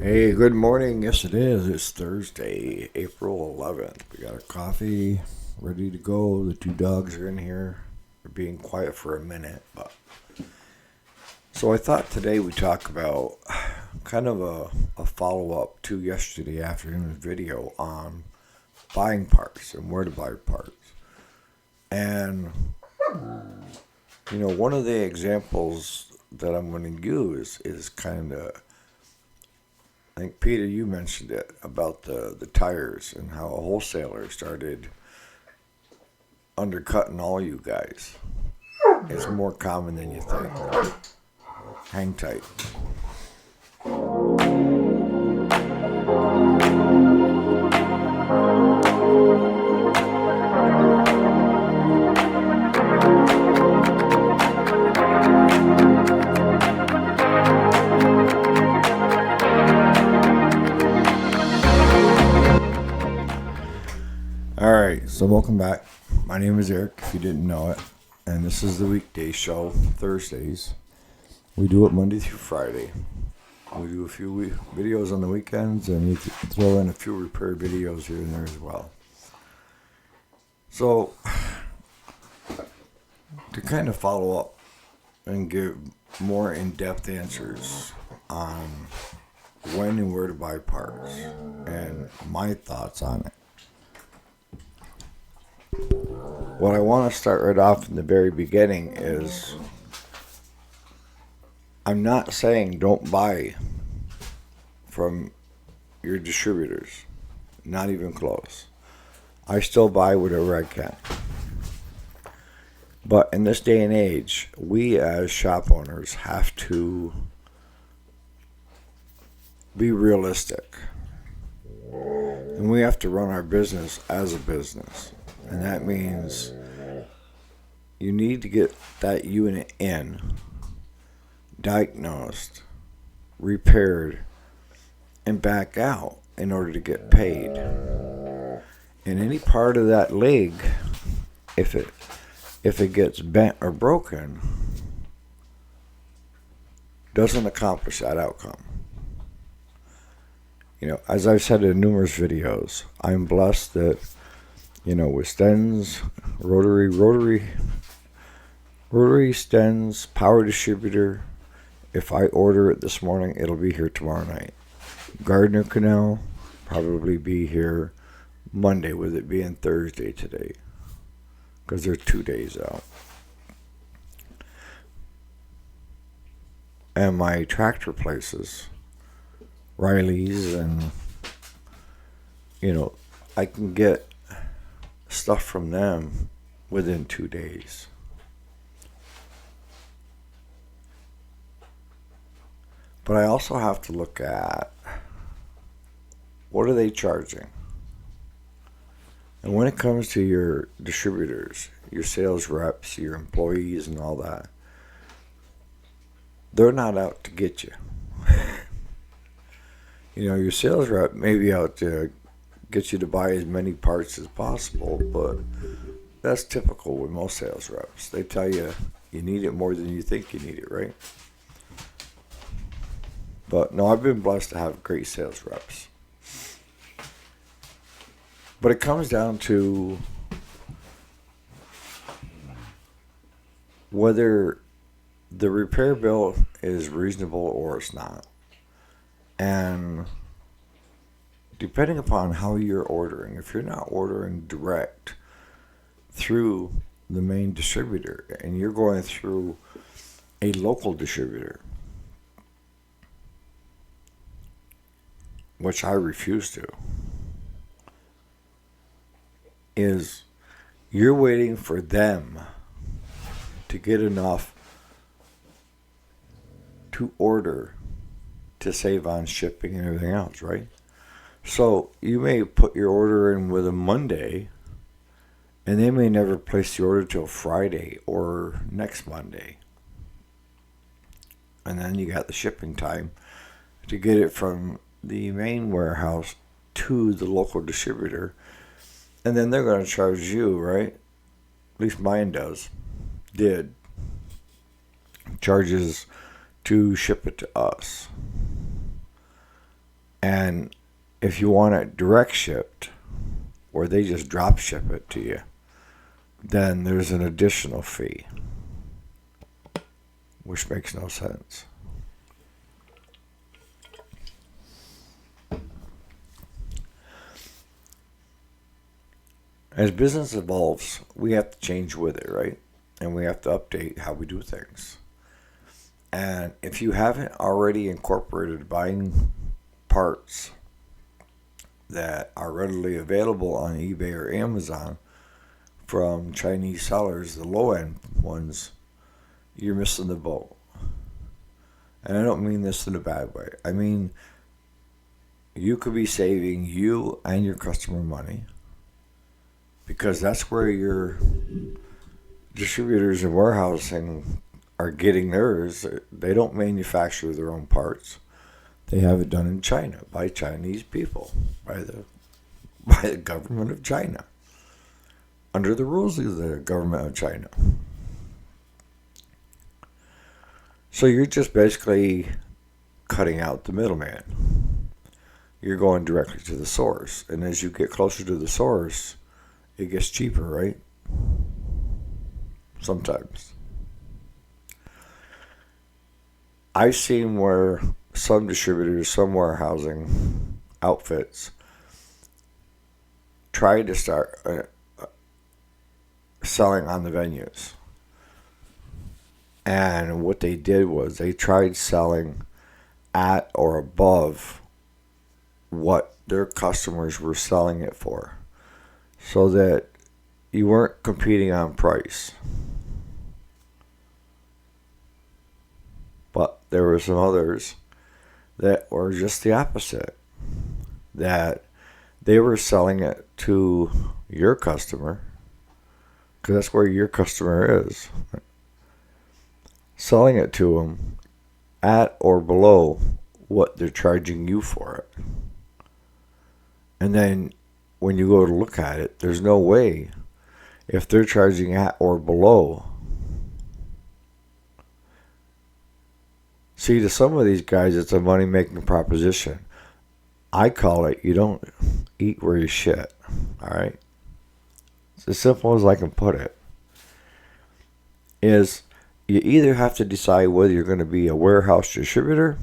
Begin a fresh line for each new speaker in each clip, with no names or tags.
Hey, good morning. Yes, it is. It's Thursday, April 11th. We got our coffee ready to go. The two dogs are in here. They're being quiet for a minute. So I thought today we talk about kind of a follow-up to yesterday afternoon's video on buying parts and where to buy parts. And, one of the examples that I'm going to use is kind of, I think, Peter, you mentioned it about the tires and how a wholesaler started undercutting all you guys. It's more common than you think. Hang tight. Alright, so welcome back. My name is Eric, if you didn't know it. And this is the weekday show, Thursdays. We do it Monday through Friday. We do a few videos on the weekends, and we throw in a few repair videos here and there as well. So, to kind of follow up and give more in-depth answers on when and where to buy parts and my thoughts on it. What I want to start right off in the very beginning is I'm not saying don't buy from your distributors. Not even close. I still buy whatever I can. But in this day and age, we as shop owners have to be realistic. And we have to run our business as a business. And that means you need to get that unit in, diagnosed, repaired, and back out in order to get paid. And any part of that leg, if it gets bent or broken, doesn't accomplish that outcome. As I've said in numerous videos, I'm blessed that with Stens, rotary Stens, power distributor. If I order it this morning, it'll be here tomorrow night. Gardner Canal, probably be here Monday, with it being Thursday today, because they're 2 days out. And my tractor places, Riley's, and I can get stuff from them within 2 days. But I also have to look at what are they charging. And when it comes to your distributors, your sales reps, your employees and all that, they're not out to get you. Your sales rep may be out to get you to buy as many parts as possible, but that's typical with most sales reps. They tell you you need it more than you think you need it, right? But no, I've been blessed to have great sales reps. But it comes down to whether the repair bill is reasonable or it's not. And depending upon how you're ordering, if you're not ordering direct through the main distributor and you're going through a local distributor, which I refuse to, is you're waiting for them to get enough to order to save on shipping and everything else, right? So you may put your order in with a Monday, and they may never place the order till Friday or next Monday. And then you got the shipping time to get it from the main warehouse to the local distributor. And then they're going to charge you, right? At least mine did. Charges to ship it to us. And if you want it direct shipped, or they just drop ship it to you, then there's an additional fee, which makes no sense. As business evolves, we have to change with it, right? And we have to update how we do things. And if you haven't already incorporated buying parts that are readily available on eBay or Amazon from Chinese sellers, the low-end ones, you're missing the boat. And I don't mean this in a bad way. I mean, you could be saving you and your customer money, because that's where your distributors and warehousing are getting theirs. They don't manufacture their own parts. They have it done in China by Chinese people, by the government of China, under the rules of the government of China. So you're just basically cutting out the middleman. You're going directly to the source. And as you get closer to the source, it gets cheaper, right? Sometimes. I've seen where some distributors, some warehousing outfits try to start selling on the venues. And what they did was they tried selling at or above what their customers were selling it for, so that you weren't competing on price. But there were some others that were just the opposite, that they were selling it to your customer, because that's where your customer is, selling it to them at or below what they're charging you for it. And then when you go to look at it, there's no way, if they're charging at or below. See, to some of these guys, it's a money-making proposition. I call it, you don't eat where you shit, all right? It's as simple as I can put it. Is you either have to decide whether you're going to be a warehouse distributor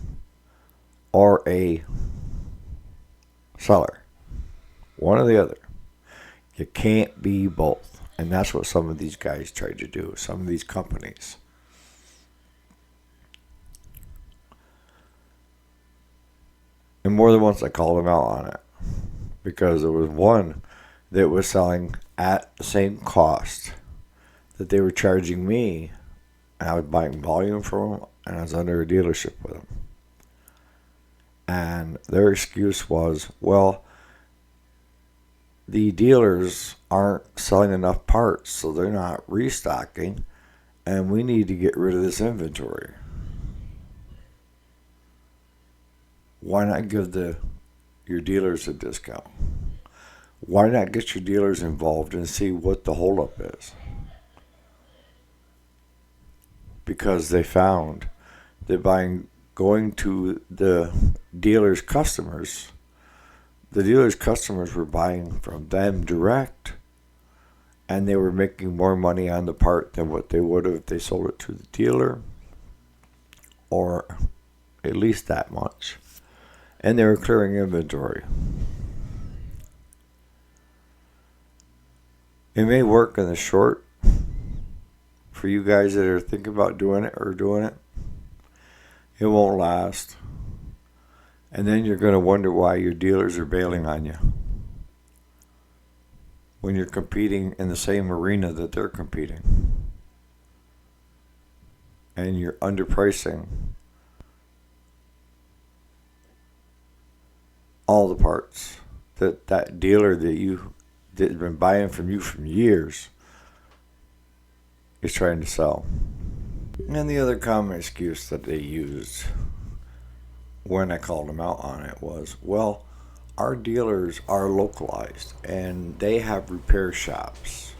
or a seller. One or the other. You can't be both. And that's what some of these guys try to do, some of these companies. And more than once I called them out on it, because there was one that was selling at the same cost that they were charging me, and I was buying volume from them, and I was under a dealership with them. And their excuse was, well, the dealers aren't selling enough parts, so they're not restocking, and we need to get rid of this inventory. Why not give your dealers a discount? Why not get your dealers involved and see what the holdup is? Because they found that by going to the dealer's customers, the dealer's customers were buying from them direct, and they were making more money on the part than what they would have if they sold it to the dealer, or at least that much. And they were clearing inventory. It may work in the short for you guys that are thinking about doing it or doing it. It won't last. And then you're going to wonder why your dealers are bailing on you when you're competing in the same arena that they're competing. And you're underpricing all the parts that dealer that's been buying from you for years is trying to sell. And the other common excuse that they used when I called them out on it was, well, our dealers are localized and they have repair shops,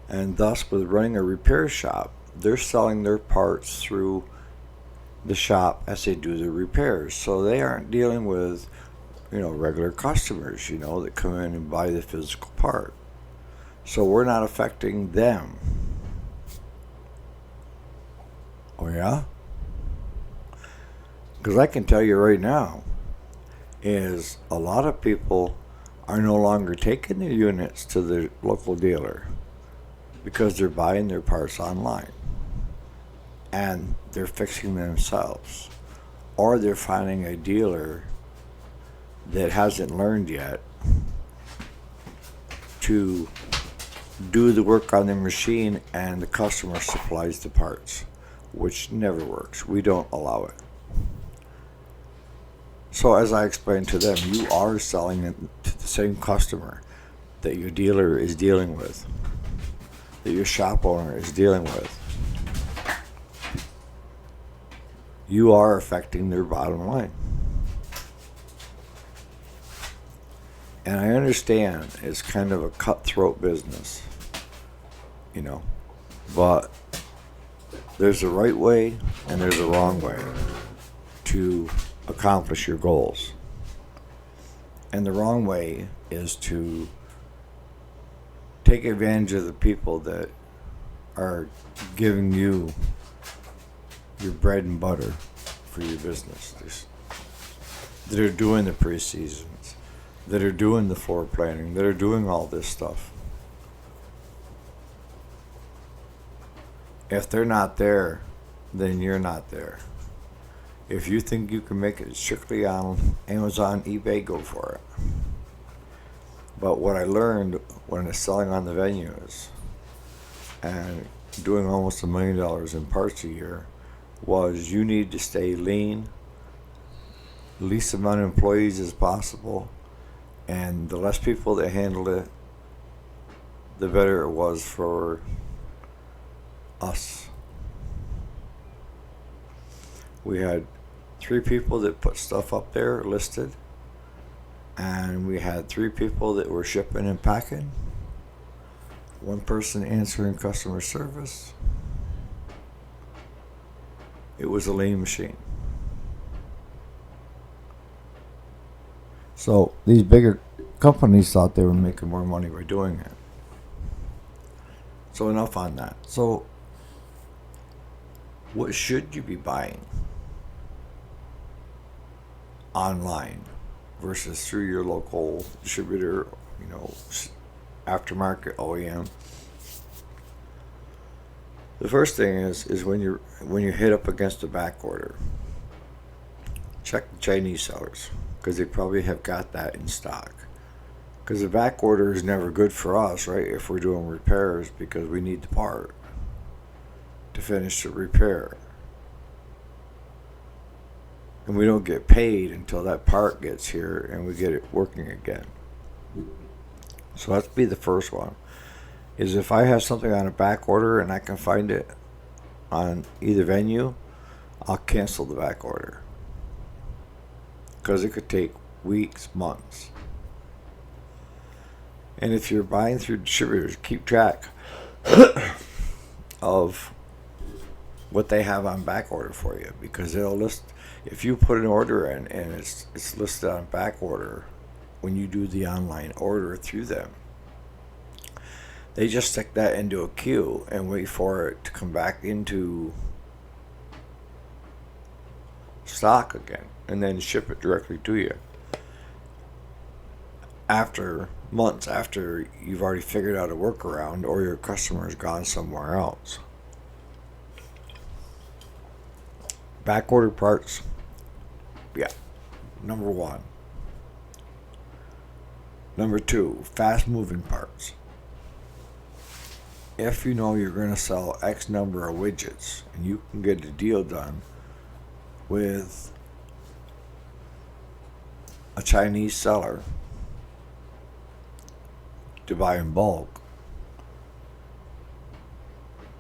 and thus with running a repair shop, they're selling their parts through the shop as they do the repairs, so they aren't dealing with regular customers, that come in and buy the physical part. So we're not affecting them. Oh, yeah? Because I can tell you right now, is a lot of people are no longer taking their units to the local dealer because they're buying their parts online and they're fixing them themselves, or they're finding a dealer that hasn't learned yet to do the work on the machine and the customer supplies the parts, which never works. We don't allow it. So as I explained to them, you are selling it to the same customer that your dealer is dealing with, that your shop owner is dealing with. You are affecting their bottom line. And I understand it's kind of a cutthroat business, but there's a right way and there's a wrong way to accomplish your goals. And the wrong way is to take advantage of the people that are giving you your bread and butter for your business, that are doing the pre-seasons, that are doing the floor planning, that are doing all this stuff. If they're not there, then you're not there. If you think you can make it strictly on Amazon, eBay, go for it. But what I learned when I was selling on the venues and doing almost $1 million in parts a year was you need to stay lean, least amount of employees as possible, and the less people that handled it, the better it was for us. We had 3 people that put stuff up there listed, and we had 3 people that were shipping and packing, 1 person answering customer service. It was a lean machine. So these bigger companies thought they were making more money by doing it. So enough on that. So what should you be buying online versus through your local distributor, aftermarket OEM? The first thing is when you hit up against a back order, check the Chinese sellers, because they probably have got that in stock. Because the back order is never good for us, right? If we're doing repairs, because we need the part to finish the repair. And we don't get paid until that part gets here and we get it working again. So that's be the first one. Is if I have something on a back order and I can find it on either venue, I'll cancel the back order. Because it could take weeks, months. And if you're buying through distributors, keep track of what they have on back order for you, because they'll list, if you put an order in and it's listed on back order when you do the online order through them, they just stick that into a queue and wait for it to come back into stock again and then ship it directly to you after months after you've already figured out a workaround or your customer's gone somewhere else. Back order parts, yeah, number 1. Number 2, fast moving parts. If you know you're going to sell X number of widgets and you can get a deal done with a Chinese seller to buy in bulk,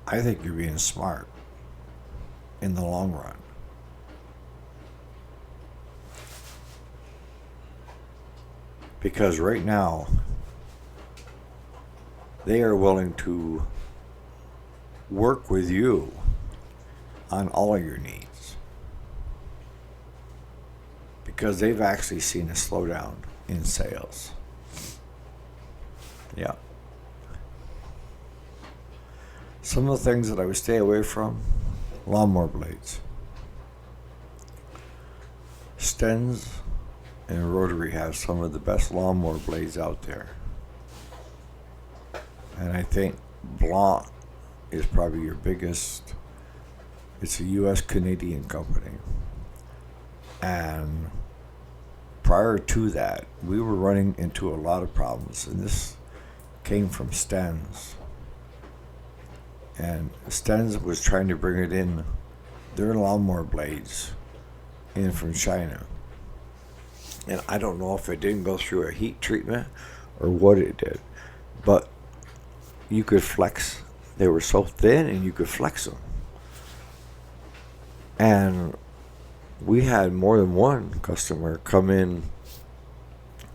I think you're being smart in the long run. Because right now, they are willing to work with you on all of your needs. because they've actually seen a slowdown in sales. Yeah. Some of the things that I would stay away from: lawnmower blades. Stens and Rotary have some of the best lawnmower blades out there. And I think Blanc is probably your biggest. It's a U.S. Canadian company. And prior to that, we were running into a lot of problems. And this came from Stens. And Stens was trying to bring it in, their lawnmower blades, in from China. And I don't know if it didn't go through a heat treatment or what it did. But you could flex. They were so thin and you could flex them. And we had more than one customer come in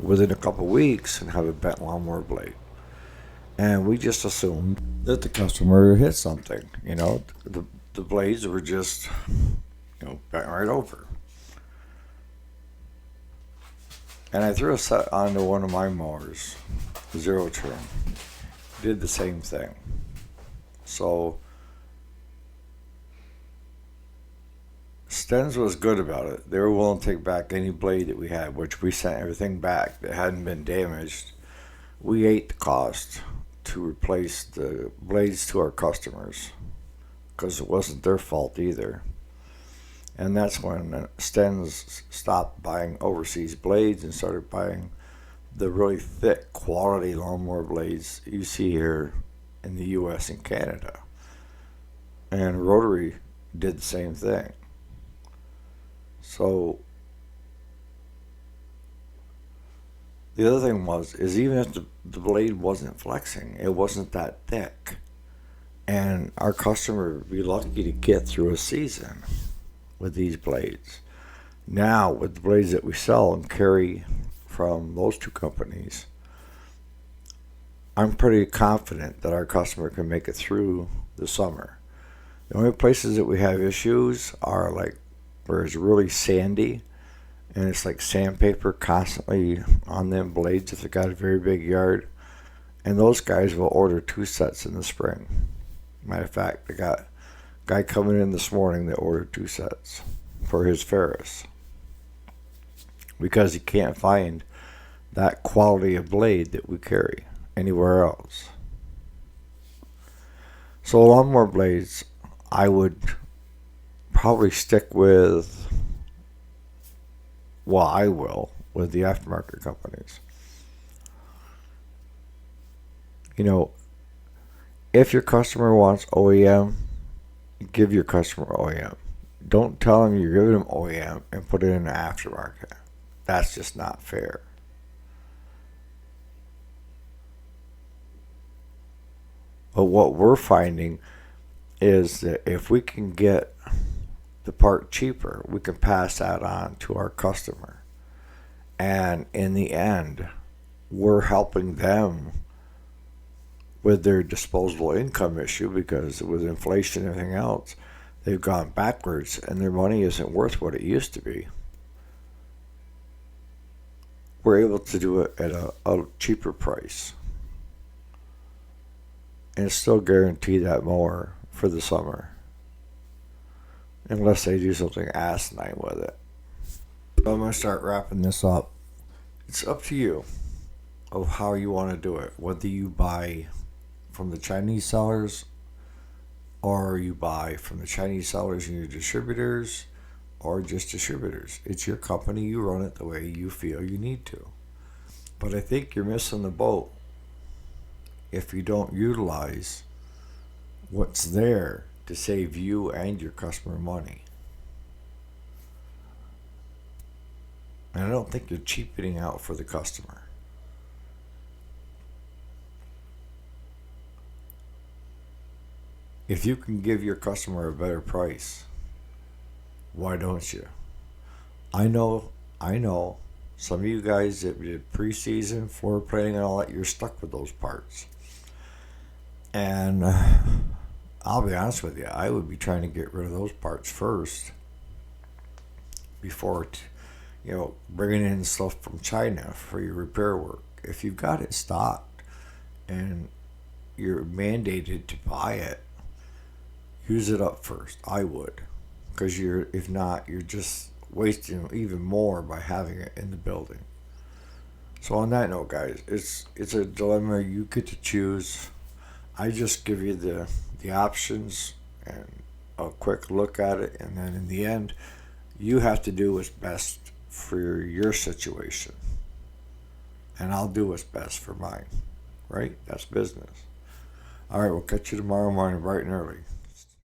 within a couple of weeks and have a bent lawnmower blade. And we just assumed that the customer hit something. The blades were just, bent right over. And I threw a set onto one of my mowers, zero turn. Did the same thing. So Stens was good about it. They were willing to take back any blade that we had, which we sent everything back that hadn't been damaged. We ate the cost to replace the blades to our customers because it wasn't their fault either. And that's when Stens stopped buying overseas blades and started buying the really thick quality lawnmower blades you see here in the U.S. and Canada. And Rotary did the same thing. So the other thing is even if the blade wasn't flexing, it wasn't that thick. And our customer would be lucky to get through a season with these blades. Now, with the blades that we sell and carry from those two companies, I'm pretty confident that our customer can make it through the summer. The only places that we have issues are like where it's really sandy and it's like sandpaper constantly on them blades if they got a very big yard. And those guys will order 2 sets in the spring. Matter of fact, I got a guy coming in this morning that ordered 2 sets for his Ferris because he can't find that quality of blade that we carry anywhere else. So lawnmower blades, I would probably stick with, I will, with the aftermarket companies. If your customer wants OEM, give your customer OEM. Don't tell them you're giving them OEM and put it in the aftermarket. That's just not fair. But what we're finding is that if we can get the part cheaper, we can pass that on to our customer. And in the end, we're helping them with their disposable income issue because with inflation and everything else, they've gone backwards and their money isn't worth what it used to be. We're able to do it at a cheaper price and still guarantee that mower for the summer, unless they do something asinine with it. So I'm going to start wrapping this up. It's up to you of how you want to do it, whether you buy from the Chinese sellers or you buy from the Chinese sellers and your distributors or just distributors. It's your company, you run it the way you feel you need to. But I think you're missing the boat if you don't utilize what's there to save you and your customer money. And I don't think you're cheapening out for the customer. If you can give your customer a better price, why don't you? I know, some of you guys that did preseason, floor planning and all that, you're stuck with those parts. And I'll be honest with you, I would be trying to get rid of those parts first before bringing in stuff from China for your repair work. If you've got it stocked and you're mandated to buy it, use it up first. I would, because if not, you're just wasting even more by having it in the building. So on that note, guys, it's a dilemma. You get to choose. I just give you the options and a quick look at it, and then in the end, you have to do what's best for your situation, and I'll do what's best for mine. Right? That's business. All right, we'll catch you tomorrow morning, bright and early.